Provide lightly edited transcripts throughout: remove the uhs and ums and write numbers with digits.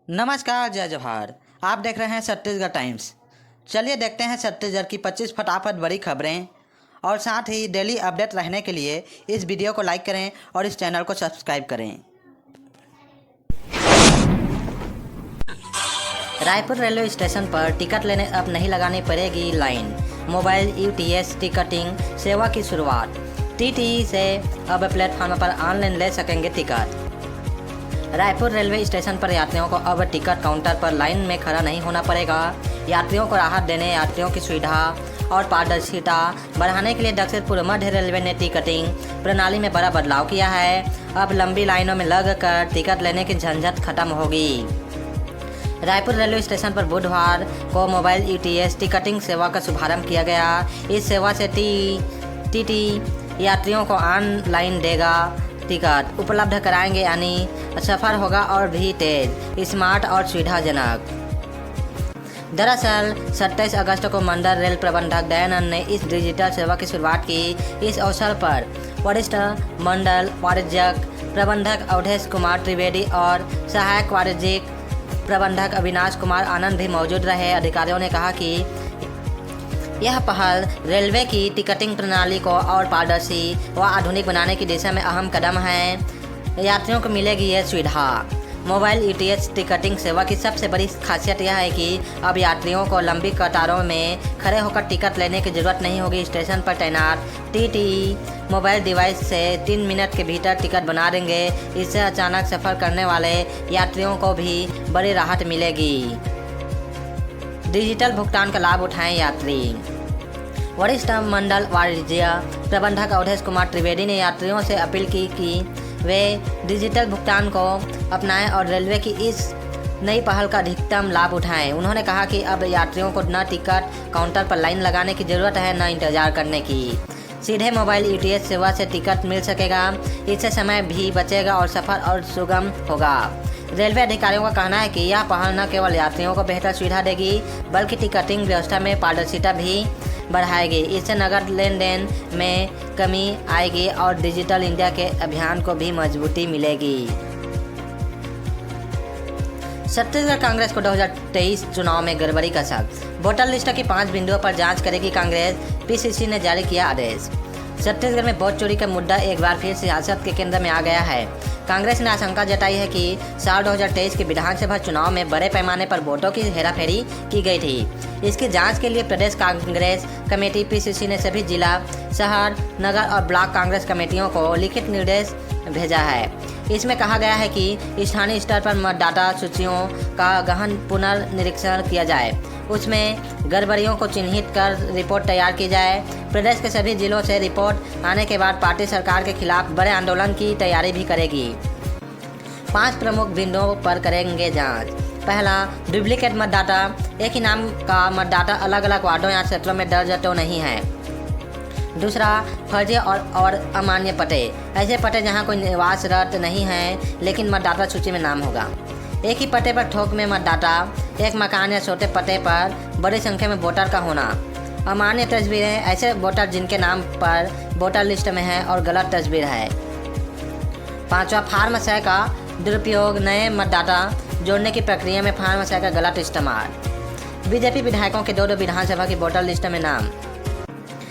नमस्कार, जय जवाहर। आप देख रहे हैं छत्तीसगढ़ टाइम्स। चलिए देखते हैं छत्तीसगढ़ की 25 फटाफट बड़ी खबरें और साथ ही डेली अपडेट रहने के लिए इस वीडियो को लाइक करें और इस चैनल को सब्सक्राइब करें। रायपुर रेलवे स्टेशन पर टिकट लेने अब नहीं लगानी पड़ेगी लाइन। मोबाइल यूटीएस टिकटिंग सेवा की शुरुआत। टीटीई से अब प्लेटफॉर्म पर ऑनलाइन ले सकेंगे टिकट। रायपुर रेलवे स्टेशन पर यात्रियों को अब टिकट काउंटर पर लाइन में खड़ा नहीं होना पड़ेगा। यात्रियों को राहत देने, यात्रियों की सुविधा और पारदर्शिता बढ़ाने के लिए दक्षिण पूर्व मध्य रेलवे ने टिकटिंग प्रणाली में बड़ा बदलाव किया है। अब लंबी लाइनों में लगकर टिकट लेने की झंझट खत्म होगी। रायपुर रेलवे स्टेशन पर बुधवार को मोबाइल यूटीएस टिकटिंग सेवा का शुभारंभ किया गया। इस सेवा से टीटी यात्रियों को ऑनलाइन देगा टिकट उपलब्ध कराएंगे, यानी सफ़र होगा और भी तेज, स्मार्ट और सुविधाजनक। दरअसल 27 अगस्त को मंडल रेल प्रबंधक दयानंद ने इस डिजिटल सेवा की शुरुआत की। इस अवसर पर वरिष्ठ मंडल वाणिज्यिक प्रबंधक अवधेश कुमार त्रिवेदी और सहायक वाणिज्यिक प्रबंधक अविनाश कुमार आनंद भी मौजूद रहे। अधिकारियों ने कहा कि यह पहल रेलवे की टिकटिंग प्रणाली को और पारदर्शी व आधुनिक बनाने की दिशा में अहम कदम है। यात्रियों को मिलेगी यह सुविधा। मोबाइल यूटीएस टिकटिंग सेवा की सबसे बड़ी खासियत यह है कि अब यात्रियों को लंबी कतारों में खड़े होकर टिकट लेने की जरूरत नहीं होगी। स्टेशन पर तैनात टीटी मोबाइल डिवाइस से 3 मिनट के भीतर टिकट बना देंगे। इससे अचानक सफ़र करने वाले यात्रियों को भी बड़ी राहत मिलेगी। डिजिटल भुगतान का लाभ उठाएं यात्री। वरिष्ठ मंडल वाणिज्य प्रबंधक अवधेश कुमार त्रिवेदी ने यात्रियों से अपील की कि वे डिजिटल भुगतान को अपनाएं और रेलवे की इस नई पहल का अधिकतम लाभ उठाएं। उन्होंने कहा कि अब यात्रियों को न टिकट काउंटर पर लाइन लगाने की ज़रूरत है, न इंतजार करने की। सीधे मोबाइल यूटीएस सेवा से टिकट मिल सकेगा। इससे समय भी बचेगा और सफ़र और सुगम होगा। रेलवे अधिकारियों का कहना है कि यह पहल न केवल यात्रियों को बेहतर सुविधा देगी, बल्कि टिकटिंग व्यवस्था में पारदर्शिता भी बढ़ाएगी। इससे नकद लेन देन में कमी आएगी और डिजिटल इंडिया के अभियान को भी मजबूती मिलेगी। छत्तीसगढ़ कांग्रेस को 2023 चुनाव में गड़बड़ी का शक। वोटर लिस्ट की 5 बिंदुओं पर जांच करेगी कांग्रेस। पीसीसी ने जारी किया आदेश। छत्तीसगढ़ में वोट चोरी का मुद्दा एक बार फिर सियासत के केंद्र में आ गया है। कांग्रेस ने आशंका जताई है कि साल 2023 के विधानसभा चुनाव में बड़े पैमाने पर वोटों की हेराफेरी की गई थी। इसकी जांच के लिए प्रदेश कांग्रेस कमेटी पीसीसी ने सभी जिला, शहर, नगर और ब्लॉक कांग्रेस कमेटियों को लिखित निर्देश भेजा है। इसमें कहा गया है कि स्थानीय स्तर पर मतदाता सूचियों का गहन पुनर्निरीक्षण किया जाए, उसमें गड़बड़ियों को चिन्हित कर रिपोर्ट तैयार की जाए। प्रदेश के सभी जिलों से रिपोर्ट आने के बाद पार्टी सरकार के खिलाफ बड़े आंदोलन की तैयारी भी करेगी। 5 प्रमुख बिंदुओं पर करेंगे जांच। पहला, डुप्लीकेट मतदाता। एक ही नाम का मतदाता अलग अलग वार्डों या क्षेत्रों में दर्ज तो नहीं है। दूसरा, फर्जी और अमान्य पते। ऐसे पते जहां कोई निवासरत नहीं है लेकिन मतदाता सूची में नाम होगा। एक ही पते पर थोक में मतदाता, एक मकान या छोटे पते पर बड़ी संख्या में वोटर का होना। अमान्य तस्वीरें, ऐसे वोटर जिनके नाम पर वोटर लिस्ट में है और गलत तस्वीर है। 5वां, फार्म 6 का दुरुपयोग। नए मतदाता जोड़ने की प्रक्रिया में फार्म 6 का गलत इस्तेमाल। बीजेपी विधायकों के 2 विधानसभा की वोटर लिस्ट में नाम।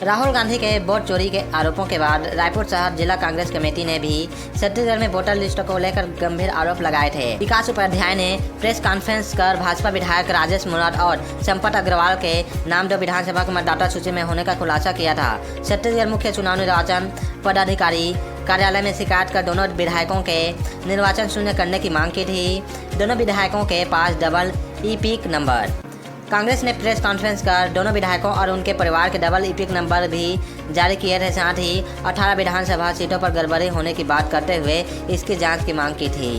राहुल गांधी के वोट चोरी के आरोपों के बाद रायपुर शहर जिला कांग्रेस कमेटी ने भी छत्तीसगढ़ में वोटर लिस्ट को लेकर गंभीर आरोप लगाए थे। विकास उपाध्याय ने प्रेस कॉन्फ्रेंस कर भाजपा विधायक राजेश मुराद और संपत अग्रवाल के नाम 2 विधानसभा की मतदाता सूची में होने का खुलासा किया था। छत्तीसगढ़ मुख्य चुनाव निर्वाचन पदाधिकारी कार्यालय में शिकायत कर दोनों विधायकों के निर्वाचन शून्य करने की मांग की थी। दोनों विधायकों के पास डबल ईपिक नंबर। कांग्रेस ने प्रेस कॉन्फ्रेंस कर दोनों विधायकों और उनके परिवार के डबल ईपिक नंबर भी जारी किए थे। साथ ही 18 विधानसभा सीटों पर गड़बड़ी होने की बात करते हुए इसकी जांच की मांग की थी।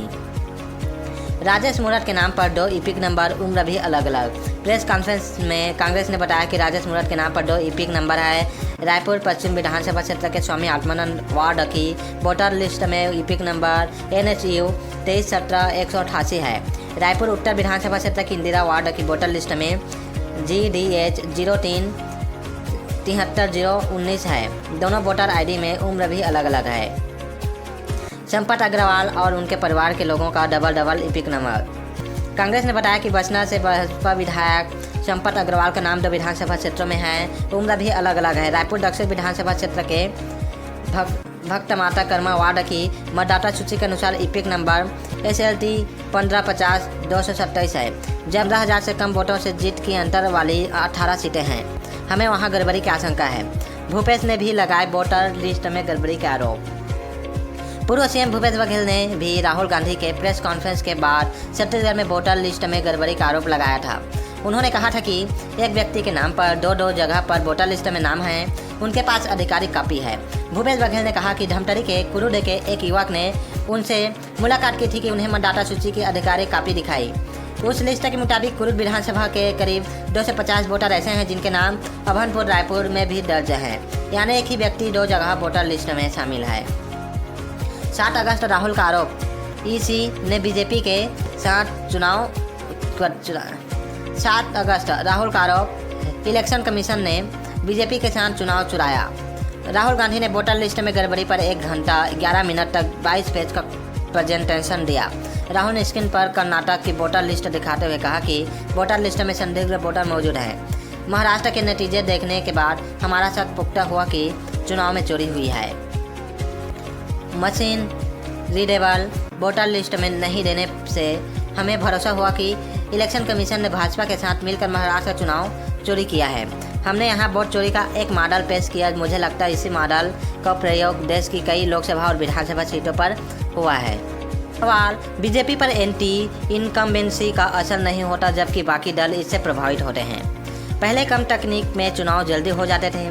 राजेश मुराद के नाम पर 2 ईपिक नंबर, उम्र भी अलग अलग। प्रेस कॉन्फ्रेंस में कांग्रेस ने बताया कि राजेश मुराद के नाम पर 2 ईपिक नंबर है। रायपुर पश्चिम विधानसभा क्षेत्र के स्वामी आत्मानंद वार्ड की वोटर लिस्ट में ईपिक नंबर NHU 2317-188 है। रायपुर उत्तर विधानसभा क्षेत्र की इंदिरा वार्ड की वोटर लिस्ट में GDH 03 73 है। दोनों वोटर आईडी में उम्र भी अलग अलग है। संपत अग्रवाल और उनके परिवार के लोगों का डबल ईपिक नंबर। कांग्रेस ने बताया कि बसना से भाजपा विधायक संपत अग्रवाल का नाम 2 विधानसभा क्षेत्रों में है। उम्र भी अलग अलग है। रायपुर दक्षिण विधानसभा क्षेत्र के भक्त माता कर्मा वार्ड की मतदाता सूची के अनुसार इपिक नंबर SLT 1550-227 है। जब 10,000 से कम वोटों से जीत की अंतर वाली 18 सीटें हैं। हमें वहां गड़बड़ी की आशंका है। भूपेश ने भी लगाए वोटर लिस्ट में गड़बड़ी के आरोप। पूर्व सीएम भूपेश बघेल ने भी राहुल गांधी के प्रेस कॉन्फ्रेंस के बाद छत्तीसगढ़ में वोटर लिस्ट में गड़बड़ी का आरोप लगाया था। उन्होंने कहा था कि एक व्यक्ति के नाम पर 2 जगह पर वोटर लिस्ट में नाम है, उनके पास आधिकारिक कॉपी है। भूपेश बघेल ने कहा कि धमतरी के कुरुड के एक युवक ने उनसे मुलाकात की थी कि उन्हें मतदाता सूची की आधिकारिक कॉपी दिखाई। उस लिस्ट के मुताबिक कुरुड विधानसभा के करीब 250 वोटर ऐसे हैं जिनके नाम अभनपुर रायपुर में भी दर्ज हैं, यानी एक ही व्यक्ति 2 जगह वोटर लिस्ट में शामिल है। 7 अगस्त राहुल का आरोप, EC ने बीजेपी के साथ 7 अगस्त राहुल का आरोप, इलेक्शन कमीशन ने बीजेपी के साथ चुनाव चुराया। राहुल गांधी ने वोटर लिस्ट में गड़बड़ी पर 1 घंटा 11 मिनट तक 22 पेज का प्रेजेंटेशन दिया। राहुल ने स्क्रीन पर कर्नाटक की वोटर लिस्ट दिखाते हुए कहा कि वोटर लिस्ट में संदिग्ध वोटर मौजूद हैं। महाराष्ट्र के नतीजे देखने के बाद हमारा शक पुख्ता हुआ कि चुनाव में चोरी हुई है। मशीन रीडेबल वोटर लिस्ट में नहीं देने से हमें भरोसा हुआ कि इलेक्शन कमीशन ने भाजपा के साथ मिलकर महाराष्ट्र चुनाव चोरी किया है। हमने यहाँ वोट चोरी का एक मॉडल पेश किया। मुझे लगता है इसी मॉडल का प्रयोग देश की कई लोकसभा और विधानसभा सीटों पर हुआ है। सवाल, बीजेपी पर एंटी इनकम्बेंसी का असर नहीं होता जबकि बाकी दल इससे प्रभावित होते हैं। पहले कम तकनीक में चुनाव जल्दी हो जाते थे,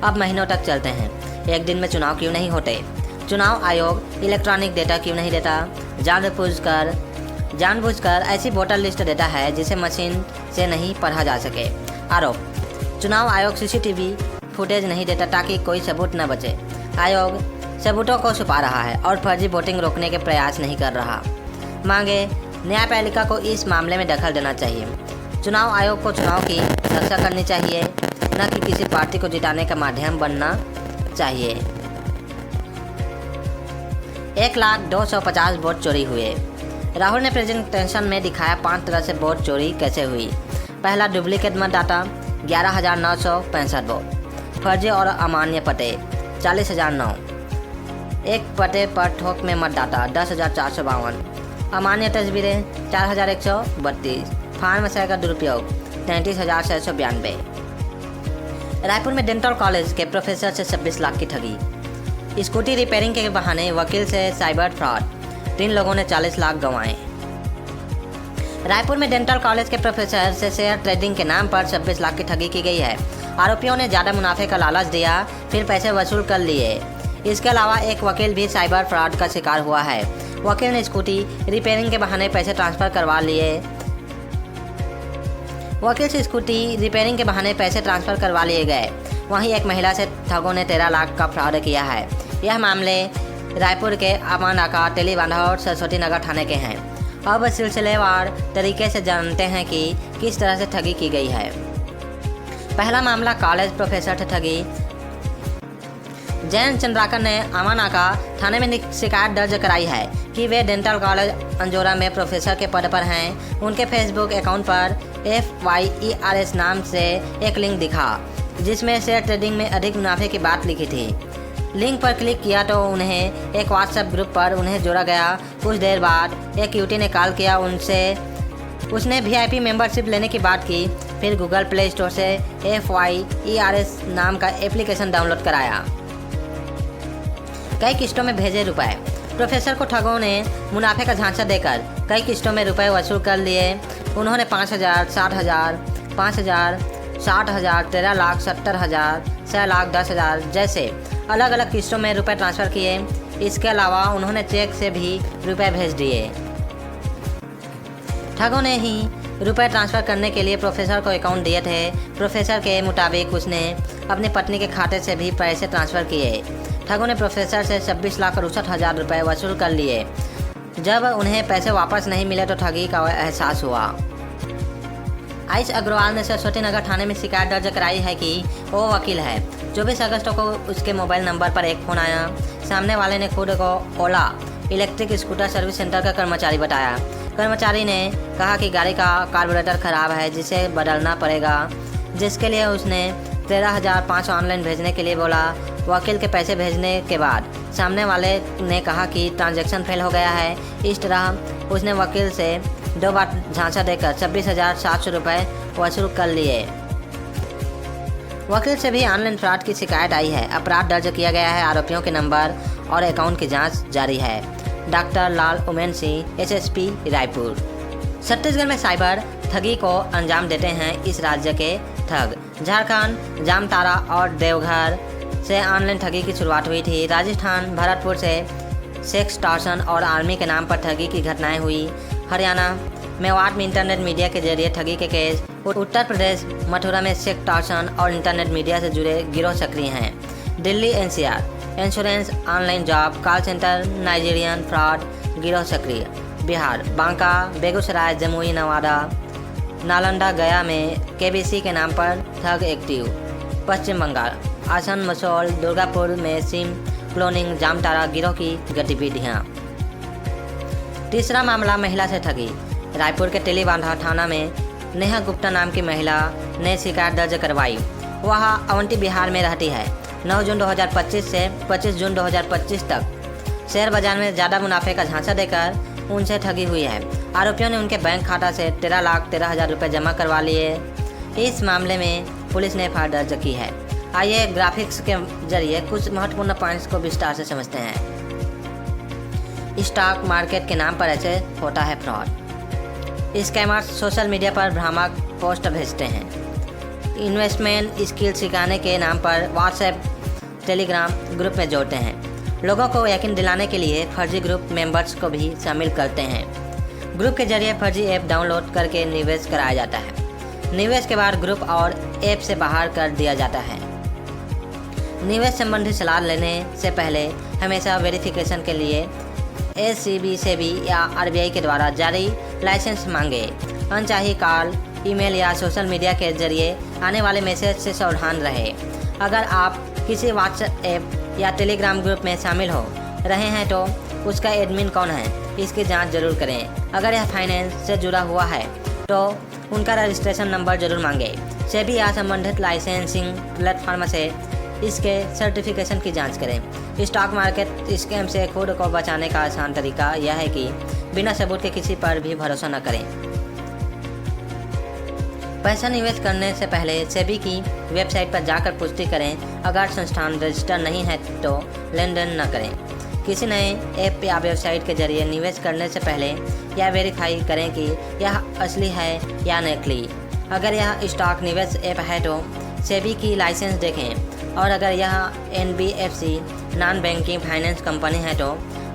अब महीनों तक चलते हैं। एक दिन में चुनाव क्यों नहीं होते? चुनाव आयोग इलेक्ट्रॉनिक डेटा क्यों नहीं देता? जानबूझकर ऐसी वोटर लिस्ट देता है जिसे मशीन से नहीं पढ़ा जा सके। आरोप, चुनाव आयोग CCTV फुटेज नहीं देता ताकि कोई सबूत न बचे। आयोग सबूतों को छुपा रहा है और फर्जी वोटिंग रोकने के प्रयास नहीं कर रहा। मांगे, न्यायपालिका को इस मामले में दखल देना चाहिए। चुनाव आयोग को चुनाव की रक्षा करनी चाहिए, न कि किसी पार्टी को जिताने का माध्यम बनना चाहिए। 1,250,000 वोट चोरी हुए। राहुल ने प्रेजेंटेशन में दिखाया 5 तरह से वोट चोरी कैसे हुई। पहला, डुप्लीकेट मतदाता 11,965 वोट, फर्जी और अमान्य पते 40,009, एक पते पर थोक में मतदाता 10,452, अमान्य तस्वीरें 4,132, फार्मेसी का दुरुपयोग 33,692। रायपुर में डेंटल कॉलेज के प्रोफेसर से 26 लाख की ठगी। स्कूटी रिपेयरिंग के बहाने वकील से साइबर फ्रॉड, 3 लोगों ने 40 लाख गंवाए। रायपुर में डेंटल कॉलेज के प्रोफेसर से शेयर ट्रेडिंग के नाम पर 26 लाख की ठगी की गई है। आरोपियों ने ज़्यादा मुनाफे का लालच दिया, फिर पैसे वसूल कर लिए। इसके अलावा एक वकील भी साइबर फ्रॉड का शिकार हुआ है। वकील ने स्कूटी रिपेयरिंग के बहाने पैसे ट्रांसफ़र करवा लिए। वकील से स्कूटी रिपेयरिंग के बहाने पैसे ट्रांसफ़र करवा लिए गए। वहीं एक महिला से ठगों ने 13 लाख का फ्रॉड किया है। यह मामले रायपुर के अमानाका, तेलीबांधा और सरस्वती नगर थाने के हैं। अब सिलसिलेवार तरीके से जानते हैं कि किस तरह से ठगी की गई है। पहला मामला, कॉलेज प्रोफेसर से ठगी। जयंत चंद्राकर ने अमानाका थाने में शिकायत दर्ज कराई है कि वे डेंटल कॉलेज अंजोरा में प्रोफेसर के पद पर हैं। उनके फेसबुक अकाउंट पर FYERS नाम से एक लिंक दिखा जिसमें शेयर ट्रेडिंग में अधिक मुनाफे की बात लिखी थी। लिंक पर क्लिक किया तो उन्हें एक व्हाट्सएप ग्रुप पर जोड़ा गया। कुछ देर बाद एक युवती ने कॉल किया। उसने VIP मेंबरशिप लेने की बात की। फिर गूगल प्ले स्टोर से FYERS नाम का एप्लीकेशन डाउनलोड कराया। कई किस्तों में भेजे रुपए। प्रोफेसर को ठगों ने मुनाफे का झांसा देकर कई किस्तों में रुपए वसूल कर लिए। उन्होंने 5,000, 60,000, 5,000, 60,000, 13 लाख, 70,000, 6 लाख, 10,000 जैसे अलग अलग किस्तों में रुपए ट्रांसफ़र किए। इसके अलावा उन्होंने चेक से भी रुपए भेज दिए। ठगों ने ही रुपए ट्रांसफ़र करने के लिए प्रोफेसर को अकाउंट दिए थे। प्रोफेसर के मुताबिक उसने अपनी पत्नी के खाते से भी पैसे ट्रांसफ़र किए। ठगों ने प्रोफेसर से 26,68,000 रुपये वसूल कर लिए। जब उन्हें पैसे वापस नहीं मिले तो ठगी का एहसास हुआ। आयुष अग्रवाल ने सरस्वती नगर थाने में शिकायत दर्ज कराई है कि वो वकील है। 24 अगस्त को उसके मोबाइल नंबर पर एक फ़ोन आया। सामने वाले ने खुद को ओला इलेक्ट्रिक स्कूटर सर्विस सेंटर का कर्मचारी बताया। कर्मचारी ने कहा कि गाड़ी का कार्बोरेटर खराब है जिसे बदलना पड़ेगा, जिसके लिए उसने 13,500 ऑनलाइन भेजने के लिए बोला। वकील के पैसे भेजने के बाद सामने वाले ने कहा कि ट्रांजैक्शन फेल हो गया है। इस तरह उसने वकील से 2 बार झांसा देकर 26,700 रुपये वसूल कर लिए। वकील से भी ऑनलाइन फ्रॉड की शिकायत आई है। अपराध दर्ज किया गया है। आरोपियों के नंबर और अकाउंट की जांच जारी है। डॉक्टर लाल उमेन सिंह, एसएसपी रायपुर। छत्तीसगढ़ में साइबर ठगी को अंजाम देते हैं इस राज्य के ठग। झारखंड, जामताड़ा और देवघर से ऑनलाइन ठगी की शुरुआत हुई थी। राजस्थान, भरतपुर से सेक्स टॉर्शन और आर्मी के नाम पर ठगी की घटनाएं हुई। हरियाणा, मेवाड़ में इंटरनेट मीडिया के जरिए ठगी के केस। उत्तर प्रदेश, मथुरा में सेक्स टॉर्शन और इंटरनेट मीडिया से जुड़े गिरोह सक्रिय हैं। Delhi, NCR, insurance, online job, call centre, Nigerian fraud गिरोह सक्रिय। बिहार, बांका, बेगूसराय, जमुई, नवादा, नालंदा, गया में केबीसी के नाम पर ठग एक्टिव। पश्चिम बंगाल, आसनसोल, दुर्गापुर में सिम क्लोनिंग, जामताड़ा गिरोह की गतिविधियाँ। तीसरा मामला महिला से ठगी। रायपुर के तेलीबांधा थाना में नेहा गुप्ता नाम की महिला ने शिकायत दर्ज करवाई। वह अवंती, बिहार में रहती है। 9 जून 2025 से 25 जून 2025 तक शेयर बाजार में ज़्यादा मुनाफे का झांसा देकर उनसे ठगी हुई है। आरोपियों ने उनके बैंक खाता से 13,13,000 रुपये जमा करवा लिए। इस मामले में पुलिस ने एफआईआर दर्ज की है। आइए ग्राफिक्स के जरिए कुछ महत्वपूर्ण पॉइंट्स को विस्तार से समझते हैं। स्टॉक मार्केट के नाम पर ऐसे होता है फ्रॉड। स्कैमर्स सोशल मीडिया पर भ्रामक पोस्ट भेजते हैं। इन्वेस्टमेंट स्किल सिखाने के नाम पर व्हाट्सएप, टेलीग्राम ग्रुप में जोड़ते हैं। लोगों को यकीन दिलाने के लिए फर्जी ग्रुप मेंबर्स को भी शामिल करते हैं। ग्रुप के जरिए फर्जी ऐप डाउनलोड करके निवेश कराया जाता है। निवेश के बाद ग्रुप और ऐप से बाहर कर दिया जाता है। निवेश संबंधी सलाह लेने से पहले हमेशा वेरिफिकेशन के लिए एससीबी, सेबी या आरबीआई के द्वारा जारी लाइसेंस मांगे। अनचाही कॉल, ईमेल या सोशल मीडिया के जरिए आने वाले मैसेज से सावधान रहे। अगर आप किसी व्हाट्सएप या टेलीग्राम ग्रुप में शामिल हो रहे हैं तो उसका एडमिन कौन है, इसकी जांच जरूर करें। अगर यह फाइनेंस से जुड़ा हुआ है तो उनका रजिस्ट्रेशन नंबर जरूर मांगे। सेबी या संबंधित लाइसेंसिंग प्लेटफॉर्म से इसके सर्टिफिकेशन की जांच करें। स्टॉक मार्केट स्कैम से खुद को बचाने का आसान तरीका यह है कि बिना सबूत के किसी पर भी भरोसा न करें। पैसा निवेश करने से पहले सेबी की वेबसाइट पर जाकर पुष्टि करें। अगर संस्थान रजिस्टर नहीं है तो लेन देन न करें। किसी नए ऐप या वेबसाइट के जरिए निवेश करने से पहले यह वेरीफाई करें कि यह असली है या नकली। अगर यह स्टॉक निवेश ऐप है तो सेबी की लाइसेंस देखें, और अगर यह NBFC non banking finance company है तो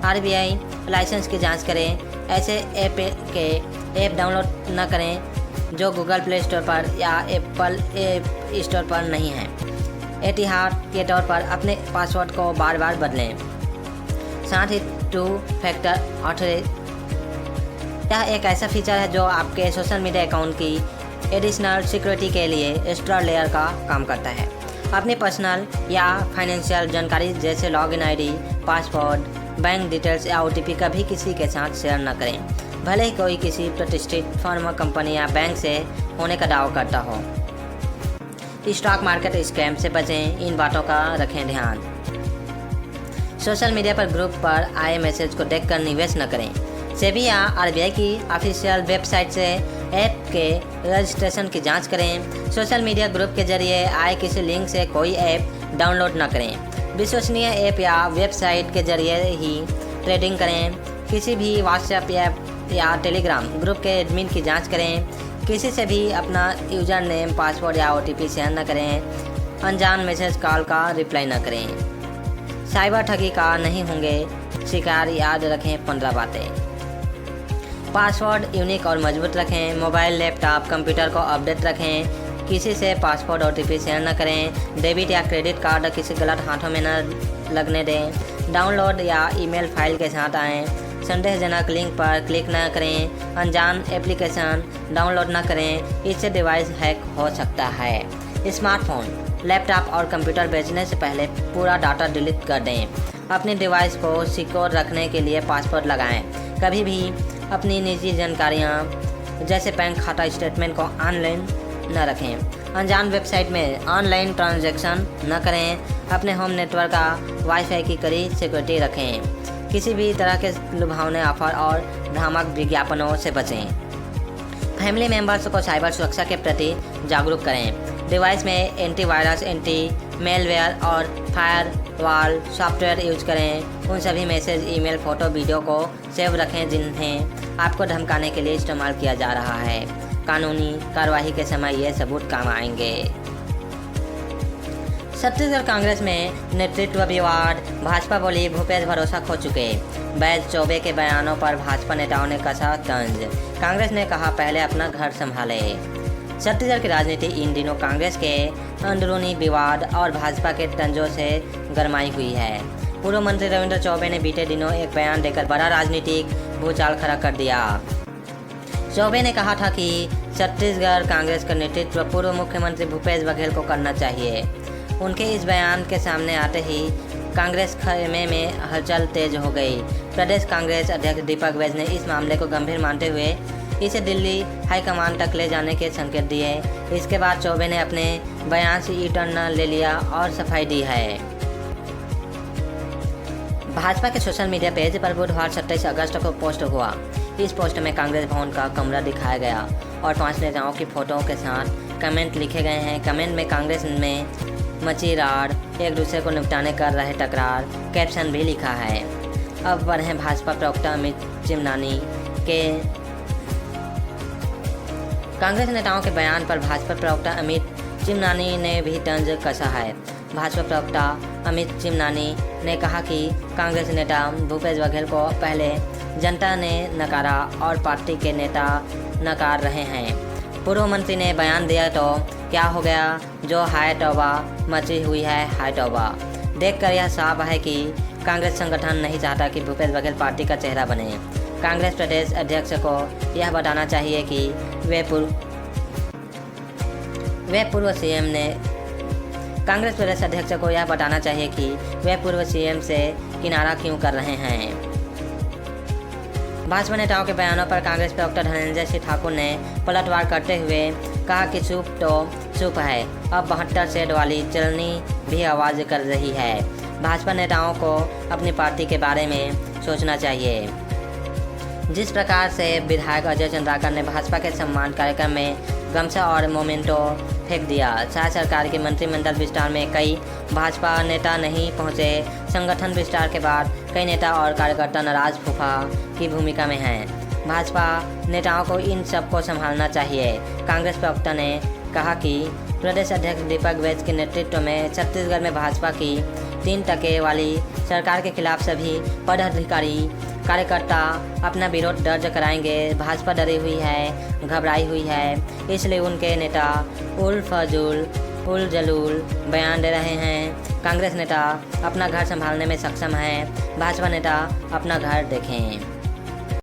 आरबीआई लाइसेंस की जांच करें। ऐसे ऐप डाउनलोड न करें जो गूगल प्ले स्टोर पर या एप्पल ऐप स्टोर पर नहीं है। एहतियात के तौर पर अपने पासवर्ड को बार बार बदलें। साथ ही 2 फैक्टर ऑथेंटिकेशन यह एक ऐसा फीचर है जो आपके सोशल मीडिया अकाउंट की एडिशनल सिक्योरिटी के लिए एक्स्ट्रा लेयर का काम करता है। अपनी पर्सनल या फाइनेंशियल जानकारी जैसे login ID, password, bank details या ओटीपी कभी किसी के साथ शेयर न करें, भले ही कोई किसी प्रतिष्ठित फर्म, कंपनी या बैंक से होने का दावा करता हो। स्टॉक मार्केट स्कैम से बचें, इन बातों का रखें ध्यान। सोशल मीडिया पर ग्रुप पर आए मैसेज को देखकर निवेश न करें। सेबी या आरबीआई की ऑफिशियल वेबसाइट से ऐप के रजिस्ट्रेशन की जांच करें। सोशल मीडिया ग्रुप के जरिए आए किसी लिंक से कोई ऐप डाउनलोड न करें। विश्वसनीय ऐप या वेबसाइट के जरिए ही ट्रेडिंग करें। किसी भी व्हाट्सएप ऐप या टेलीग्राम ग्रुप के एडमिन की जांच करें। किसी से भी अपना यूजर नेम, पासवर्ड या ओटीपी शेयर न करें। अनजान मैसेज कॉल का रिप्लाई न करें। साइबर ठगी का नहीं होंगे शिकार। याद रखें 15 बातें। पासवर्ड यूनिक और मजबूत रखें। मोबाइल, लैपटॉप, कंप्यूटर को अपडेट रखें। किसी से पासवर्ड ओटीपी शेयर न करें। डेबिट या क्रेडिट कार्ड किसी गलत हाथों में न लगने दें। डाउनलोड या ईमेल फाइल के साथ आएँ। संदेहजनक लिंक पर क्लिक न करें। अनजान एप्लीकेशन डाउनलोड न करें, इससे डिवाइस हैक हो सकता है। स्मार्टफोन, लैपटॉप और कंप्यूटर बेचने से पहले पूरा डाटा डिलीट कर दें। अपने डिवाइस को सिक्योर रखने के लिए पासवर्ड लगाएं। कभी भी अपनी निजी जानकारियाँ जैसे बैंक खाता स्टेटमेंट को ऑनलाइन न रखें। अनजान वेबसाइट में ऑनलाइन ट्रांजैक्शन न करें। अपने होम नेटवर्क का वाईफाई की कड़ी सिक्योरिटी रखें। किसी भी तरह के लुभावने ऑफर और भ्रामक विज्ञापनों से बचें। फैमिली मेंबर्स को साइबर सुरक्षा के प्रति जागरूक करें। डिवाइस में एंटीवायरस, एंटी मेलवेयर और फायरवॉल सॉफ्टवेयर यूज करें। उन सभी मैसेज, ईमेल, फोटो, वीडियो को सेव रखें जिन्हें आपको धमकाने के लिए इस्तेमाल किया जा रहा है। कानूनी कार्रवाई के समय ये सबूत काम आएंगे। छत्तीसगढ़ कांग्रेस में नेतृत्व विवाद। भाजपा बोली भूपेश भरोसा खो चुके। बैज चौबे के बयानों पर भाजपा नेताओं ने कसा तंज। कांग्रेस ने कहा पहले अपना घर संभाले। छत्तीसगढ़ की राजनीति इन दिनों कांग्रेस के अंदरूनी विवाद और भाजपा के तंजों से गरमाई हुई है। पूर्व मंत्री रविंद्र चौबे ने बीते दिनों एक बयान देकर बड़ा राजनीतिक भूचाल खड़ा कर दिया। चौबे ने कहा था कि छत्तीसगढ़ कांग्रेस का नेतृत्व पूर्व मुख्यमंत्री भूपेश बघेल को करना चाहिए। उनके इस बयान के सामने आते ही कांग्रेस खेमे में हलचल तेज हो गई। प्रदेश कांग्रेस अध्यक्ष दीपक बैज ने इस मामले को गंभीर मानते हुए इसे दिल्ली हाईकमान तक ले जाने के संकेत दिए। इसके बाद चौबे ने अपने बयान से यू-टर्न ले लिया और सफाई दी है। भाजपा के सोशल मीडिया पेज पर बुधवार 27 अगस्त को पोस्ट हुआ। इस पोस्ट में कांग्रेस भवन का कमरा दिखाया गया और 5 नेताओं की फोटो के साथ कमेंट लिखे गए हैं। कमेंट में कांग्रेस में मची राड़, एक दूसरे को निपटाने कर रहे टकरार, कैप्शन भी लिखा है। अब बढ़े भाजपा प्रवक्ता अमित चिमनानी के कांग्रेस नेताओं के बयान पर भाजपा प्रवक्ता अमित चिमनानी ने भी तंज कसा है। भाजपा प्रवक्ता अमित चिमनानी ने कहा कि कांग्रेस नेता भूपेश बघेल को पहले जनता ने नकारा और पार्टी के नेता नकार रहे हैं। पूर्व मंत्री ने बयान दिया तो क्या हो गया, जो हाय तौबा मची हुई है, हाय तौबा। देखकर यह साफ है कि कांग्रेस संगठन नहीं चाहता कि भूपेश बघेल पार्टी का चेहरा बने। कांग्रेस प्रदेश अध्यक्ष को यह बताना चाहिए कि वे पूर्व सीएम ने कांग्रेस प्रदेश अध्यक्ष को यह बताना चाहिए कि वे पूर्व सीएम से किनारा क्यों कर रहे हैं। भाजपा नेताओं के बयानों पर कांग्रेस प्रवक्ता धनंजय सिंह ठाकुर ने पलटवार करते हुए कहा कि चुप तो चुप है, अब 72 सेट वाली चलनी भी आवाज़ कर रही है। भाजपा नेताओं को अपनी पार्टी के बारे में सोचना चाहिए। जिस प्रकार से विधायक अजय चंद्राकर ने भाजपा के सम्मान कार्यक्रम में गमछा और मोमेंटो फेंक दिया। शायद सरकार के मंत्रिमंडल विस्तार में कई भाजपा नेता नहीं पहुंचे। संगठन विस्तार के बाद कई नेता और कार्यकर्ता नाराज फूफा की भूमिका में हैं। भाजपा नेताओं को इन सब को संभालना चाहिए। कांग्रेस प्रवक्ता ने कहा कि प्रदेश अध्यक्ष दीपक बैज के नेतृत्व में छत्तीसगढ़ में भाजपा की 3 टके वाली सरकार के खिलाफ सभी पदाधिकारी कार्यकर्ता अपना विरोध दर्ज कराएंगे। भाजपा डरी हुई है, घबराई हुई है, इसलिए उनके नेता उल फजूल उल जलूल बयान दे रहे हैं। कांग्रेस नेता अपना घर संभालने में सक्षम हैं। भाजपा नेता अपना घर देखें।